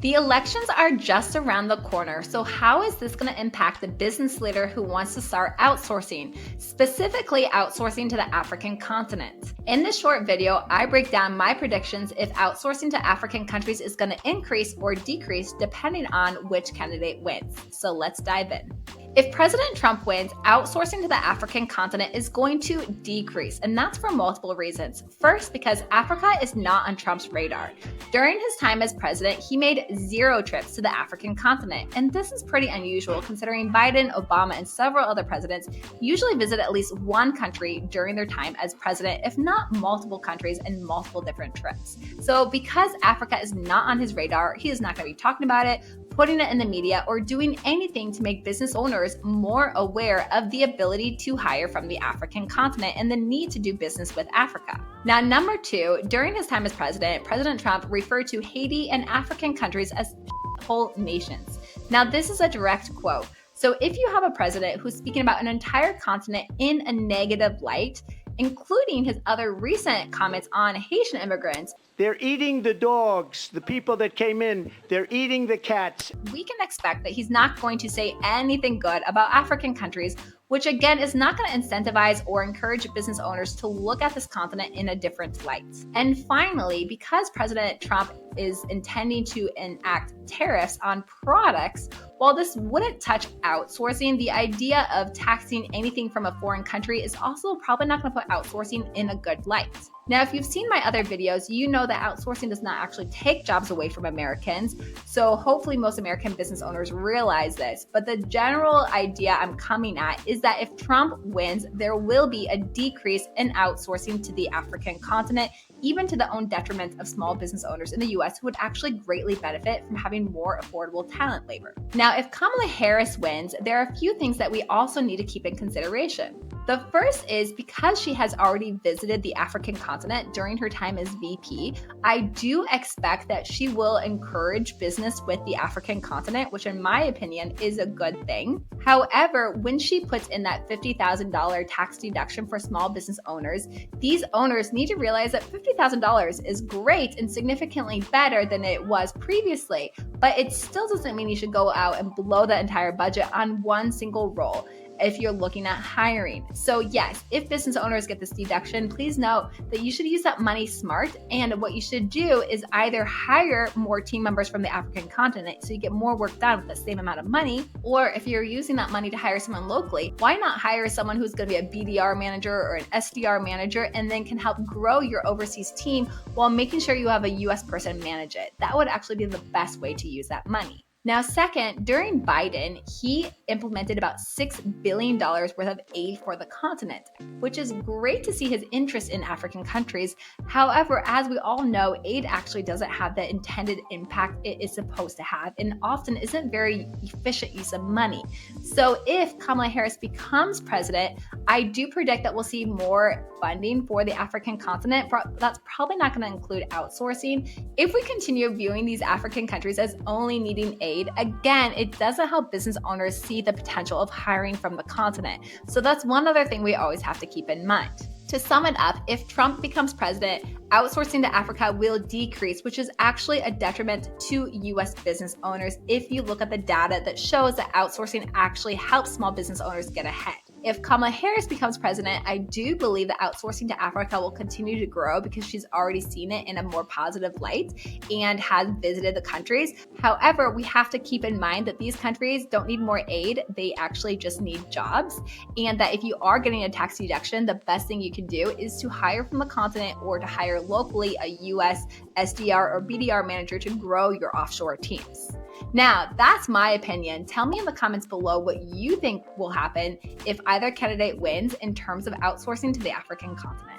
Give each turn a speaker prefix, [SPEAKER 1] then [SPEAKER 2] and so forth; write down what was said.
[SPEAKER 1] The elections are just around the corner, so how is this going to impact the business leader who wants to start outsourcing, specifically outsourcing to the African continent? In this short video, I break down my predictions if outsourcing to African countries is going to increase or decrease depending on which candidate wins. So let's dive in. If President Trump wins, outsourcing to the African continent is going to decrease, and that's for multiple reasons. First, because Africa is not on Trump's radar. During his time as president, he made 0 trips to the African continent, and this is pretty unusual considering Biden, Obama, and several other presidents usually visit at least one country during their time as president, if not multiple countries and multiple different trips. So because Africa is not on his radar, he is not going to be talking about it, putting it in the media, or doing anything to make business owners more aware of the ability to hire from the African continent and the need to do business with Africa. Now, number 2, during his time as president, President Trump referred to Haiti and African countries as whole nations. Now, this is a direct quote. So if you have a president who's speaking about an entire continent in a negative light, including his other recent comments on Haitian immigrants,
[SPEAKER 2] they're eating the dogs, the people that came in, they're eating the cats.
[SPEAKER 1] We can expect that he's not going to say anything good about African countries, which again is not going to incentivize or encourage business owners to look at this continent in a different light. And finally, because President Trump is intending to enact tariffs on products, while this wouldn't touch outsourcing, the idea of taxing anything from a foreign country is also probably not going to put outsourcing in a good light. Now, if you've seen my other videos, you know that outsourcing does not actually take jobs away from Americans. So hopefully most American business owners realize this. But the general idea I'm coming at is that if Trump wins, there will be a decrease in outsourcing to the African continent, even to the own detriment of small business owners in the US who would actually greatly benefit from having more affordable talent labor. Now, if Kamala Harris wins, there are a few things that we also need to keep in consideration. The first is because she has already visited the African continent during her time as VP, I do expect that she will encourage business with the African continent, which in my opinion is a good thing. However, when she puts in that $50,000 tax deduction for small business owners, these owners need to realize that $50,000 is great and significantly better than it was previously, but it still doesn't mean you should go out and blow the entire budget on one single role if you're looking at hiring. So yes, if business owners get this deduction, please note that you should use that money smart. And what you should do is either hire more team members from the African continent so you get more work done with the same amount of money, or if you're using that money to hire someone locally, why not hire someone who's going to be a BDR manager or an SDR manager and then can help grow your overseas team while making sure you have a US person manage it. That would actually be the best way to use that money. Now, second, during Biden, he implemented about $6 billion worth of aid for the continent, which is great to see his interest in African countries. However, as we all know, aid actually doesn't have the intended impact it is supposed to have and often isn't very efficient use of money. So if Kamala Harris becomes president, I do predict that we'll see more funding for the African continent. That's probably not going to include outsourcing. If we continue viewing these African countries as only needing aid, again, it doesn't help business owners see the potential of hiring from the continent. So that's one other thing we always have to keep in mind. To sum it up, if Trump becomes president, outsourcing to Africa will decrease, which is actually a detriment to US business owners if you look at the data that shows that outsourcing actually helps small business owners get ahead. If Kamala Harris becomes president, I do believe that outsourcing to Africa will continue to grow because she's already seen it in a more positive light and has visited the countries. However, we have to keep in mind that these countries don't need more aid. They actually just need jobs. And that if you are getting a tax deduction, the best thing you can do is to hire from the continent or to hire locally a US SDR or BDR manager to grow your offshore teams. Now, that's my opinion. Tell me in the comments below what you think will happen if either candidate wins in terms of outsourcing to the African continent.